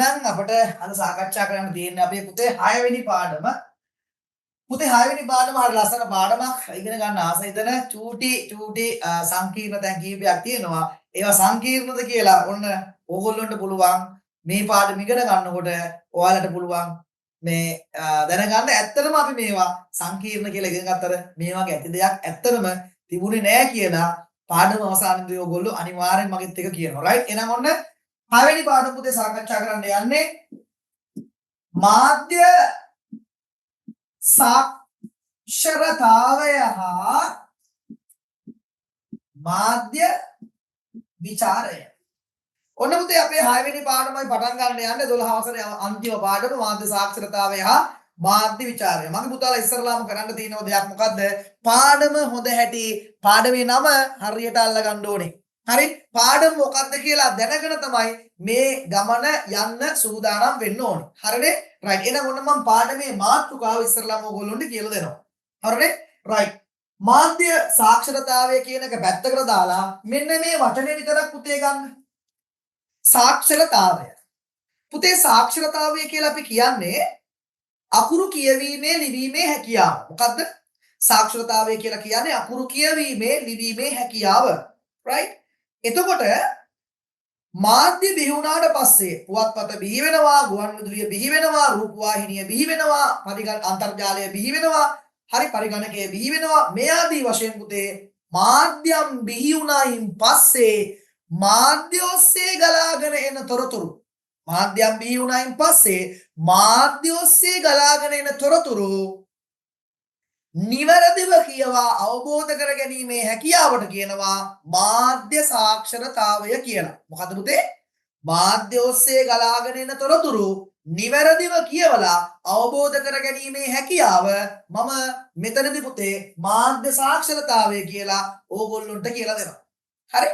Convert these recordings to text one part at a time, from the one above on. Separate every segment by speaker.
Speaker 1: එහෙනම් අපිට අද සාකච්ඡා කරන්න තියෙන්නේ අපේ පුතේ 6 වෙනි පාඩම. පුතේ 6 වෙනි පාඩම හරි ලස්සන පාඩමක්. ඉගෙන ගන්න ආස හිතන චූටි සංකීර්ණ දැන් කීපයක් තියෙනවා. ඒවා සංකීර්ණද කියලා ඔන්න ඕගොල්ලන්ට පුළුවන් මේ පාඩම ඉගෙන ගන්නකොට ඔයාලට පුළුවන් මේ දැනගන්න ඇත්තටම අපි මේවා සංකීර්ණ කියලා ඉගෙන ගත්තර මේ වගේ ඇති දෙයක් ඇත්තටම තිබුණේ නැහැ කියලා පාඩම අවසානයේදී ඔයගොල්ලෝ අනිවාර්යෙන් මගෙත් එක කියනවා. රයිට්? එහෙනම් ඔන්න 6 වෙනි පාඩම පුතේ සාකච්ඡා කරන්න යන්නේ මාධ්‍ය සාක්ෂරතාවය හා මාධ්‍ය විචාරය. ඔන්න පුතේ අපේ 6 වෙනි පාඩමයි පටන් ගන්න යන්නේ 12 වසරේ අන්තිම පාඩම මාධ්‍ය සාක්ෂරතාවය හා මාධ්‍ය විචාරය. මගේ පුතාලා ඉස්සරලාම කරන්න තියෙන දෙයක් මොකද්ද? පාඩම හොඳ හැටි පාඩමේ නම හරියට අල්ල ගන්න ඕනේ. හරි? පාඩම මොකද්ද කියලා දැනගෙන තමයි මේ ගමන යන්න සූදානම් වෙන්න ඕනේ. හරිනේ? රයිට්. එහෙනම් ඔන්න මම පාඩමේ මාතෘකාව ඉස්සරලාම ඔයගොල්ලන්ට කියලා දෙනවා. හරිනේ? රයිට්. මාධ්‍ය සාක්ෂරතාවය කියන එක පැත්තකට දාලා මෙන්න මේ වචනේ විතරක් පුතේ ගන්න. සාක්ෂරතාවය. පුතේ සාක්ෂරතාවය කියලා අපි කියන්නේ අකුරු කියවීමේ ලිවීමේ හැකියාව. මොකද්ද? සාක්ෂරතාවය කියලා කියන්නේ අකුරු කියවීමේ ලිවීමේ හැකියාව. right? එතකොට මාධ්‍ය බිහි වුණාට පස්සේ පුවත්පත බිහි වෙනවා, ගුවන් විදුලිය බිහි වෙනවා, රූපවාහිනිය බිහි වෙනවා, අන්තර්ජාලය බිහි වෙනවා, හරි පරිගණකය බිහි වෙනවා. මේ ආදී වශයෙන් පුතේ මාධ්‍යම් බිහි වුණායින් පස්සේ මාධ්‍ය ඔස්සේ ගලාගෙන එන තොරතුරු මාධ්‍යම් බිහි වුණායින් පස්සේ මාධ්‍ය ඔස්සේ ගලාගෙන එන තොරතුරු නිවැරදිව කියවා අවබෝධ කර ගැනීමේ හැකියාවට කියනවා මාධ්‍ය සාක්ෂරතාවය කියලා. මොකද පුතේ? මාධ්‍ය ඔස්සේ ගලාගෙන එන තොරතුරු නිවැරදිව කියවලා අවබෝධ කර ගැනීමේ හැකියාව මම මෙතනදී පුතේ මාධ්‍ය සාක්ෂරතාවය කියලා ඕගොල්ලොන්ට කියලා දෙනවා. හරි?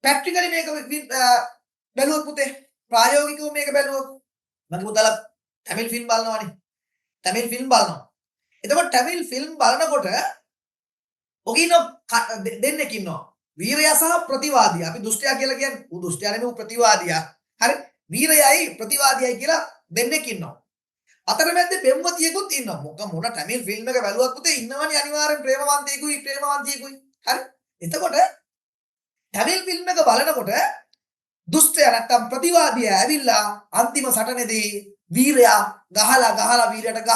Speaker 1: ප්‍රැක්ටිකලි මේක බැලුවොත් පුතේ ප්‍රායෝගිකව මේක බැලුවොත් මගේ පුතාලා තමිල් ෆිල්ම් බලනවානේ. තමිල් ෆිල්ම් බලනවා. එතකොට තමිල් ෆිල්ම් බලනකොට ඔගින දෙන්නෙක් ඉන්නවා. වීරයා සහ ප්‍රතිවාදියා. අපි දුෂ්ටයා කියලා කියන්නේ ඌ දුෂ්ටයා නෙමෙයි ප්‍රතිවාදියා. හරි? වීරයයි ප්‍රතිවාදියයි කියලා දෙන්නෙක් ඉන්නවා. අතරමැද්දේ පෙම්වතියෙකුත් ඉන්නවා. මොන තමිල් ෆිල්ම් එක බැලුවත් පුතේ ඉන්නවනේ අනිවාර්යෙන් ප්‍රේමවන්තයෙකුයි. හරි? එතකොට තමිල් ෆිල්ම් එක බලනකොට දුෂ්ටයා නැත්තම් ප්‍රතිවාදියා ඇවිල්ලා අන්තිම සටනේදී වීරයා ගහලා වීරයට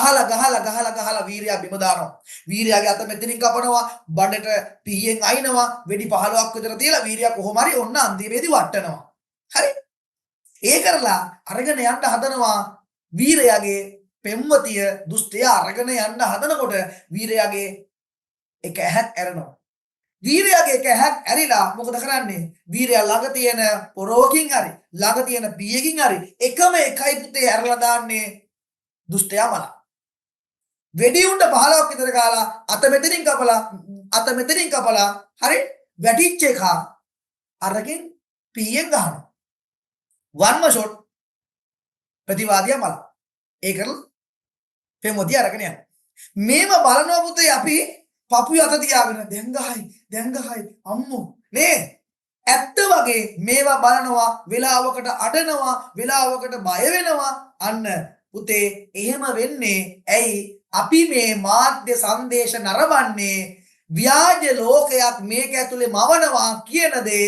Speaker 1: වීරයා බිම දානවා. වීරයාගේ අත මෙතනින් කපනවා, බඩට පීයෙන් අයිනවා, වෙඩි 15ක් විතර තියලා වීරයා කොහොම හරි ඔන්න අන්තිමේදී වට්ටනවා. හරි? ඒ කරලා අරගෙන යන්න හදනවා වීරයාගේ පෙම්වතිය දුෂ්ටයා අරගෙන යන්න හදනකොට වීරයාගේ එක ඇහක් ඇරෙනවා. වීරයාගේ එක ඇහක් ඇරිලා මොකද කරන්නේ? වීරයා ළඟ තියෙන පොරවකින් හරි ළඟ තියෙන පීයකින් හරි එකම එකයි පුතේ ඇරලා දාන්නේ දුෂ්ටයා මලා. වෙඩි උණ්ඩ 15ක් විතර කාලා අත මෙතනින් කපලා හරි වැටිච්ච එක අරගෙන පීයෙන් ගහනවා. වන්ම ෂොට් ප්‍රතිවාදියා මලා. ඒකල පෙමොතිය අරගෙන යනවා. මේව බලනවා පුතේ අපි පපු යත තියාගෙන දැන් ගහයි අම්මෝ නේ ඇත්ත වගේ මේවා බලනවා වෙලාවකට අඩනවා වෙලාවකට බය වෙනවා අන්න පුතේ එහෙම වෙන්නේ ඇයි අපි මේ මාධ්‍ය සංදේශ නරඹන්නේ ව්‍යාජ ලෝකයක් මේක ඇතුලේ මවනවා කියන දේ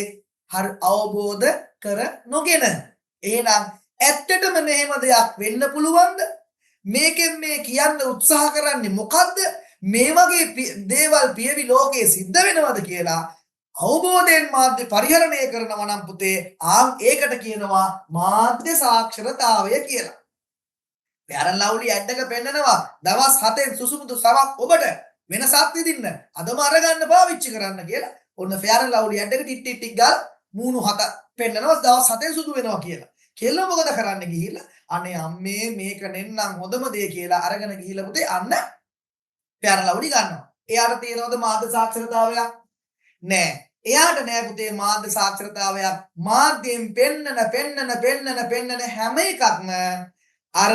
Speaker 1: හරි අවබෝධ කර නොගෙන එහෙනම් ඇත්තටම මෙහෙම දෙයක් වෙන්න පුළුවන්ද මේකෙන් මේ කියන්න උත්සාහ කරන්නේ මොකද්ද මේ වගේ දේවල් පියවි ලෝකයේ සිද්ධ වෙනවද කියලා අවබෝධයෙන් මාධ්‍ය පරිහරණය කරනවා නම් පුතේ ඒකට කියනවා මාධ්‍ය සාක්ෂරතාවය කියලා. ෆෙයර් ලව්ලි ඇඩ් එක පෙන්නනවා දවස් 7න් සුසුමුදු සවක් ඔබට වෙනසක් විඳින්න අදම අරගන්න පාවිච්චි කරන්න කියලා. ඔන්න ෆෙයර් ලව්ලි ඇඩ් එක ටික් ගාලා මූණු 7 පෙන්නනවා දවස් 7න් සුදු වෙනවා කියලා. කෙල්ල මොකද කරන්න ගිහිල්ලා අනේ අම්මේ මේක නෙන්නම් හොඳම දේ කියලා අරගෙන ගිහිල්ලා පුතේ අන්න ෆෙයර් ලව්ලි ගන්නවා. එයාට තියෙනවද මාධ්‍ය සාක්ෂරතාවයක්? නෑ. එයාට නෑ පුතේ මාධ්‍ය සාක්ෂරතාවයක්. මාධ්‍යයෙන් පෙන්නන හැම එකක්ම අර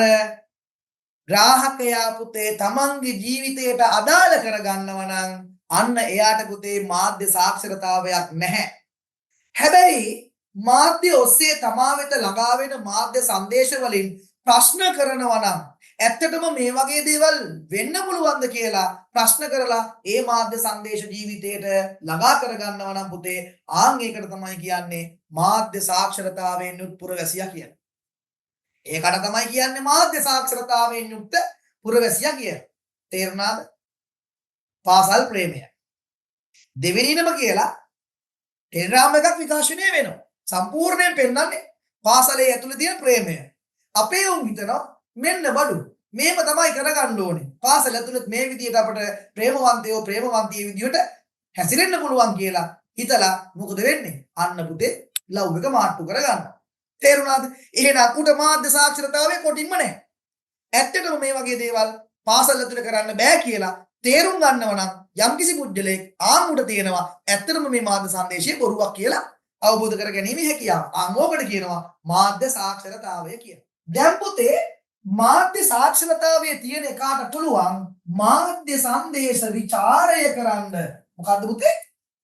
Speaker 1: ග්‍රාහකයා පුතේ තමන්ගේ ජීවිතයට අදාළ කරගන්නව නම් අන්න එයාට පුතේ මාධ්‍ය සාක්ෂරතාවයක් නැහැ. හැබැයි මාධ්‍ය ඔස්සේ තමා වෙත ළඟා වෙන මාධ්‍ය සංදේශ වලින් ප්‍රශ්න කරනවා නම් ඇත්තටම මේ වගේ දේවල් වෙන්න පුළුවන්ද කියලා ප්‍රශ්න කරලා ඒ මාධ්‍ය සංදේශ ජීවිතයට ළඟා කරගන්නවා නම් පුතේ ආන් ඒකට තමයි කියන්නේ මාධ්‍ය සාක්ෂරතාවයෙන් යුත් පුරවැසියා කියන්නේ. ඒකට තමයි කියන්නේ මාධ්‍ය සාක්ෂරතාවයෙන් යුක්ත පුරවැසියා කියලා. තේරුණාද? පාසල් ප්‍රේමය. දෙවෙනිනම කියලා ටෙලිග්‍රෑම් එකක් විකාශනය වෙනවා. සම්පූර්ණයෙන් පෙන්නන්නේ පාසලේ ඇතුළේ තියෙන ප්‍රේමය. අපේ උන් හිතනවා මෙන්න බඩු මේව තමයි කරගන්න ඕනේ. පාසල ඇතුළේ මේ විදියට අපිට ප්‍රේමවන්තයෝ ප්‍රේමවන්තිය විදියට හැසිරෙන්න පුළුවන් කියලා හිතලා මොකද වෙන්නේ? අන්න පුතේ ලව් එක මාට්ටු කරගන්නවා. තේරුණාද? එහෙනම් උට මාධ්‍ය සාක්ෂරතාවය කොටින්ම නැහැ. ඇත්තටම මේ වගේ දේවල් පාසල් ඇතුළේ කරන්න බෑ කියලා තේරුම් ගන්නව නම් යම්කිසි පුජ්‍යලයක් ආමුඩ තියෙනවා ඇත්තටම මේ මාධ්‍ය සංදේශයේ බොරුවක් කියලා අවබෝධ කර ගැනීම හැකියාව. ආමෝකට කියනවා මාධ්‍ය සාක්ෂරතාවය කියලා. දැන් පුතේ මාධ්‍ය සාක්ෂරතාවයේ තියෙන එකාට පුළුවන් මාධ්‍ය සංදේශ විචාරය කරන්න. මොකද්ද පුතේ?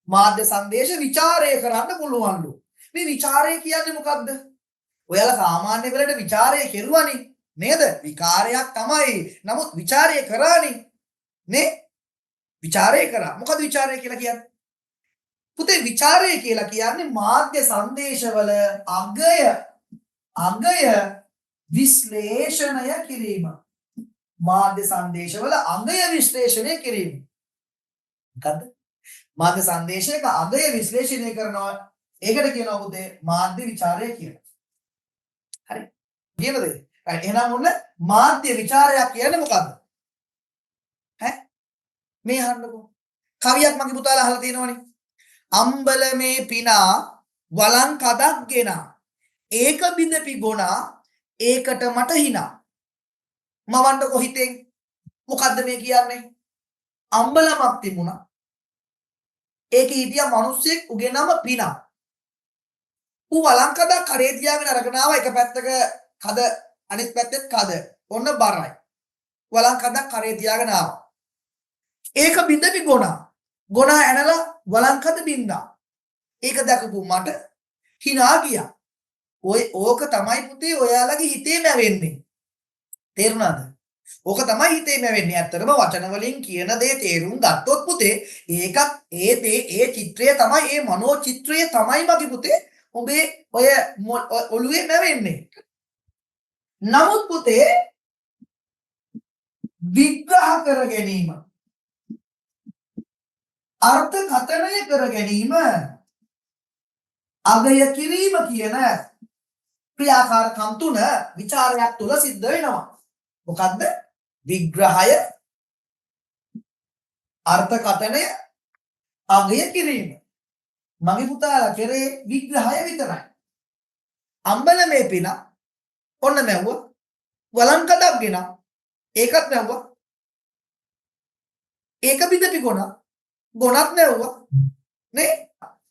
Speaker 1: මාධ්‍ය සංදේශ විචාරය කරන්න පුළුවන්ලු. මේ විචාරය කියන්නේ මොකද්ද? ඔයාලා සාමාන්‍ය වෙලට විචාරය කෙරුවානේ නේද? විකාරයක් තමයි. නමුත් විචාරය කරානේ නේ? විචාරය කරා. මොකද විචාරය කියලා කියන්නේ? පුතේ විචාරය කියලා කියන්නේ මාධ්‍ය සංදේශවල අගය විශ්ලේෂණය කිරීම. මාධ්‍ය සංදේශවල අගය විශ්ලේෂණය කිරීම. මොකද්ද? මාධ්‍ය සංදේශයක අගය විශ්ලේෂණය කරනවා. ඒකට කියනවා පුතේ මාධ්‍ය විචාරය කියලා. හරි. කියනද? එහෙනම් ඔන්න මාධ්‍ය විචාරයක් කියන්නේ මොකද්ද? මේ අහන්නකෝ. කවියක් මගේ පුතාලා අහලා තියෙනවනේ. අම්බලමේ පිනා වලං කදක් ගෙනා ඒක බිඳපි ගොනා ඒකට මට හිනා. මවන්නකෝ හිතෙන්. මොකද්ද මේ කියන්නේ? අම්බලමක් තිබුණා. ඒකේ හිටියා මිනිස්සෙක් උගේ නම පිනා. ඌ වලං කදක් කරේ තියාගෙන අරගෙන ආවා. එක පැත්තක කද අනිත් පැත්තෙත් කද. ඔන්න බරයි. වලං කදක් කරේ තියාගෙන ආවා. ඒක බිඳපි ගොනා. ගොනා ඇනලා වලංකද බින්දා. ඒක දැකපු මට hina ගියා. ඕක තමයි පුතේ ඔයාලගේ හිතේ මැවෙන්නේ. තේරුණාද? ඕක තමයි හිතේ මැවෙන්නේ. ඇත්තටම වචන වලින් කියන දේ තේරුම් ගත්තොත් පුතේ ඒකත් ඒ චිත්‍රය තමයි ඒ මනෝ චිත්‍රය තමයි මගේ පුතේ ඔබේ ඔය ඔළුවේ මැවෙන්නේ. නමුත් පුතේ විග්‍රහ කර ගැනීම අර්ථකථනය කර ගැනීම අගය කිරීම කියන ක්‍රියාකාරකම් තුන විචාරයක් තුල සිද්ධ වෙනවා. මොකද්ද? විග්‍රහය, අර්ථකථනය, අගය කිරීම. මගේ පුතාලා කරේ විග්‍රහය විතරයි. අම්බලමේ පින ඔන්න මැව්වා. වලංකඩක් ගෙන ඒකත් මැව්වා. ඒක බිඳපි ගොනත් නැවුවා නේ.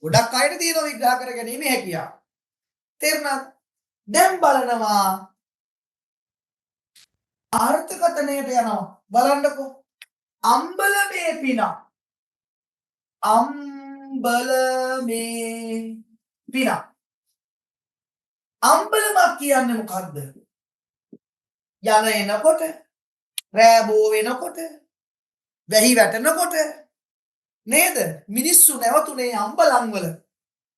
Speaker 1: ගොඩක් අයට තියෙන විග්‍රහ කර ගැනීම හැකියාව. තේරුණාද? දැන් බලනවා අර්ථකථනයට යනවා. බලන්නකෝ. අම්බලමේ පින. අම්බලමේ පින. අම්බලමක් කියන්නේ මොකද්ද? යන එනකොට, රෑ බෝ වෙනකොට, වැහි වැටෙනකොට නේද? මිනිස්සු නැවතුනේ අම්බලන් වල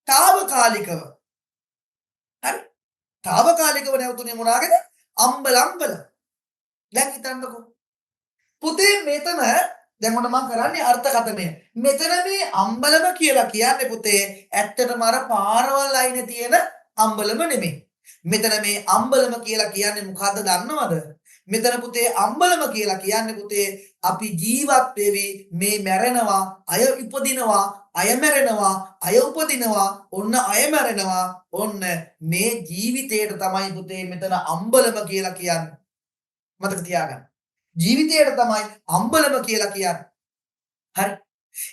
Speaker 1: తాවකාලිකව. හරි? తాවකාලිකව නැවතුනේ මොනාගේද? අම්බලන් වල. දැන් හිතන්නකෝ. පුතේ මෙතන දැන් මොන මම කරන්නේ අර්ථකථනය. මෙතන මේ අම්බලම කියලා කියන්නේ පුතේ ඇත්තටම අර පාරවල් අයිනේ තියෙන අම්බලම නෙමෙයි. මෙතන මේ අම්බලම කියලා කියන්නේ මොකද්ද දන්නවද? මෙතන පුතේ අම්බලම කියලා කියන්නේ පුතේ අපි ජීවත් වෙවි මේ මැරෙනවා අය ඉපදිනවා අය මැරෙනවා අය උපදිනවා ඔන්න අය මැරෙනවා ඔන්න මේ ජීවිතයට තමයි පුතේ මෙතන අම්බලම කියලා කියන්නේ. මතක තියාගන්න. ජීවිතයට තමයි අම්බලම කියලා කියන්නේ. හරි.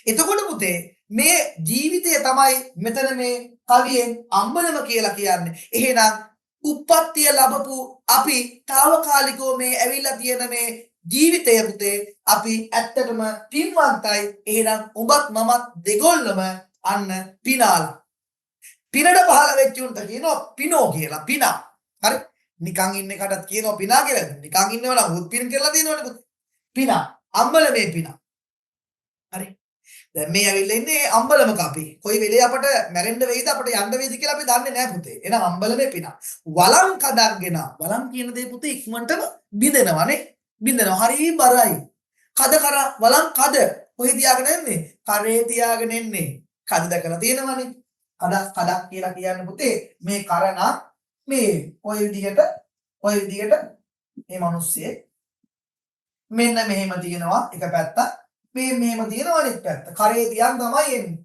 Speaker 1: එතකොට පුතේ මේ ජීවිතය තමයි මෙතන මේ කවියෙන් අම්බලම කියලා කියන්නේ. එහෙනම් උප්පත්තිය ලැබපු අපි తాවකාලිකව මේ ඇවිල්ලා තියෙන මේ ජීවිතය පුතේ අපි ඇත්තටම පින්වන්තයි. එහෙනම් ඔබත් මමත් දෙගොල්ලම අන්න පිනාලා. පිනට පහළ වෙච්ච උන්ට කියනවා පිනෝ කියලා. පිනා. හරි. නිකන් ඉන්න එකටත් කියනවා පිනා කියලා. නිකන් ඉන්නව නම් උත් පින් කරලා තියෙනවනේ පුතේ. පිනා. අම්බලමේ පිනා. හරි. දැන් මේ ඇවිල්ලා ඉන්නේ අම්බලමක අපි. කොයි වෙලේ අපට මැරෙන්න වෙයිද අපට යන්න වෙයිද කියලා අපි දන්නේ නැහැ පුතේ. එහෙනම් අම්බලමේ පිනා. වලං කඩක්ගෙන වලං කියන දේ පුතේ ඉක්මනටම බිඳෙනවනේ. බිඳෙනවා. හරි බරයි. කද කර වලං කද කොහෙ තියාගෙන එන්නේ? කරේ තියාගෙන එන්නේ. කද දැකලා තියෙනවනේ. කඩක් කියලා කියන්නේ පුතේ මේ කරණ මේ ඔය විදිහට මේ මිනිස්සේ මෙන්න මෙහෙම තියෙනවා එක පැත්තක් මේ මෙහෙම තියෙනවා අනිත් පැත්ත. කරේ තියන් තමයි එන්නේ.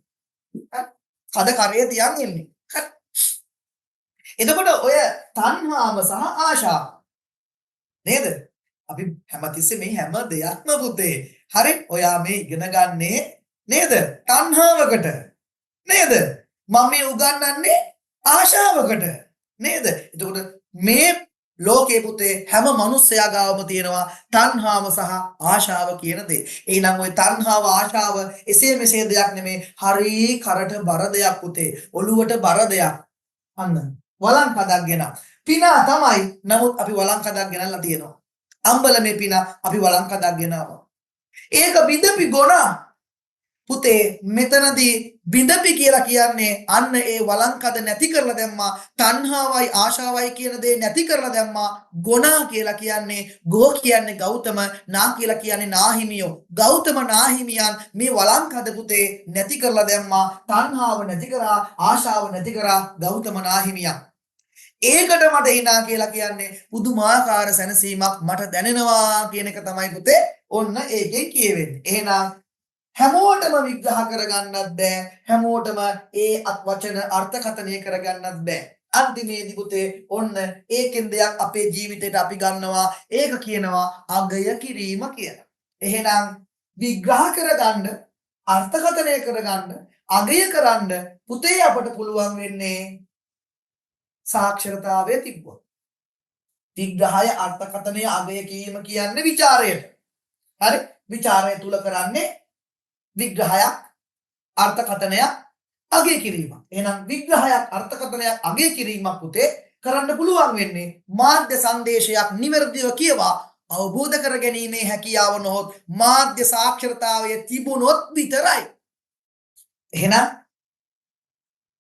Speaker 1: කද කරේ තියන් එන්නේ. එතකොට ඔය තණ්හාව සහ ආශාව නේද? අපි හැමතිස්සෙම මේ හැම දෙයක්ම පුතේ. හරි? ඔයා මේ ඉගෙන ගන්නේ නේද? තණ්හාවකට. නේද? මම මේ උගන්වන්නේ ආශාවකට. නේද? එතකොට මේ ලෝකේ පුතේ හැම මිනිස්සයා ගාවම තියෙනවා තණ්හාව සහ ආශාව කියන දේ. එහෙනම් ওই තණ්හාව ආශාව එසේ මෙසේ දෙයක් නෙමේ. හරි කරට බර දෙයක් පුතේ. ඔළුවට බර දෙයක්. අන්න වලං කඩක්ගෙන. පිනා තමයි. නමුත් අපි වලං කඩක් ගෙනල්ලා තියෙනවා. අම්බලමේ පිනා අපි වලං කඩක් ගෙනාවා. ඒක බිඳපි ගොනා. පුතේ මෙතනදී බිඳපි කියලා කියන්නේ අන්න ඒ වලංකද නැති කරලා දැම්මා. තණ්හාවයි ආශාවයි කියන දේ නැති කරලා දැම්මා. ගොනා කියලා කියන්නේ ගෝ කියන්නේ ගෞතම, නා කියලා කියන්නේ නාහිමියෝ. ගෞතම නාහිමියන් මේ වලංකද පුතේ නැති කරලා දැම්මා. තණ්හාව නැති කරා, ආශාව නැති කරා ගෞතම නාහිමියන්. ඒකට මට hina කියලා කියන්නේ පුදුමාකාර සැනසීමක් මට දැනෙනවා කියන එක තමයි පුතේ ඔන්න ඒකේ කියවෙන්නේ. එහෙනම් හැමෝටම විග්‍රහ කරගන්නත් බෑ. හැමෝටම ඒ වචන අර්ථකථනය කරගන්නත් බෑ. අන්තිමේදී පුතේ ඔන්න ඒකෙන් දෙයක් අපේ ජීවිතේට අපි ගන්නවා. ඒක කියනවා අගය කිරීම කියලා. එහෙනම් විග්‍රහ කරගන්න, අර්ථකථනය කරගන්න, අගය කරන්න පුතේ අපට පුළුවන් වෙන්නේ සාක්ෂරතාවය තිබ්බොත්. විග්‍රහය, අර්ථකථනය, අගය කිරීම කියන්නේ ਵਿਚාරයට. හරි? ਵਿਚාරය තුල කරන්නේ විග්‍රහයක්, අර්ථකථනයක්, අගය කිරීමක්. එහෙනම් විග්‍රහයක්, අර්ථකථනයක්, අගය කිරීමක් පුතේ කරන්න පුළුවන් වෙන්නේ මාධ්‍ය සංදේශයක් නිවැරදිව කියවා අවබෝධ කර ගැනීමේ හැකියාව නොහොත් මාධ්‍ය සාක්ෂරතාවය තිබුණොත් විතරයි. එහෙනම්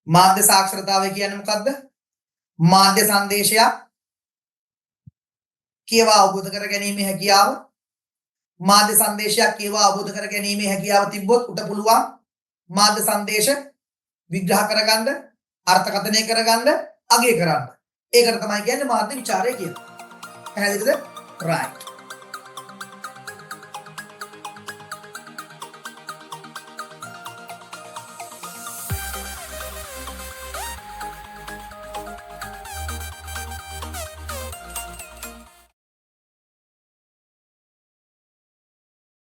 Speaker 1: මාධ්‍ය සාක්ෂරතාවය කියන්නේ මොකද්ද? මාධ්‍ය සංදේශයක් කියවා අවබෝධ කර ගැනීමේ හැකියාව, මාධ්‍ය සංදේශයක් කියවා අවබෝධ කර ගැනීමේ හැකියාව තිබ්බොත් උට පුළුවන් මාධ්‍ය සංදේශ විග්‍රහ කරගන්න, අර්ථකථනය කරගන්න, අගය කරන්න. ඒකට තමයි කියන්නේ මාධ්‍ය විචාරය කියන්නේ. පැහැදිලිද? right.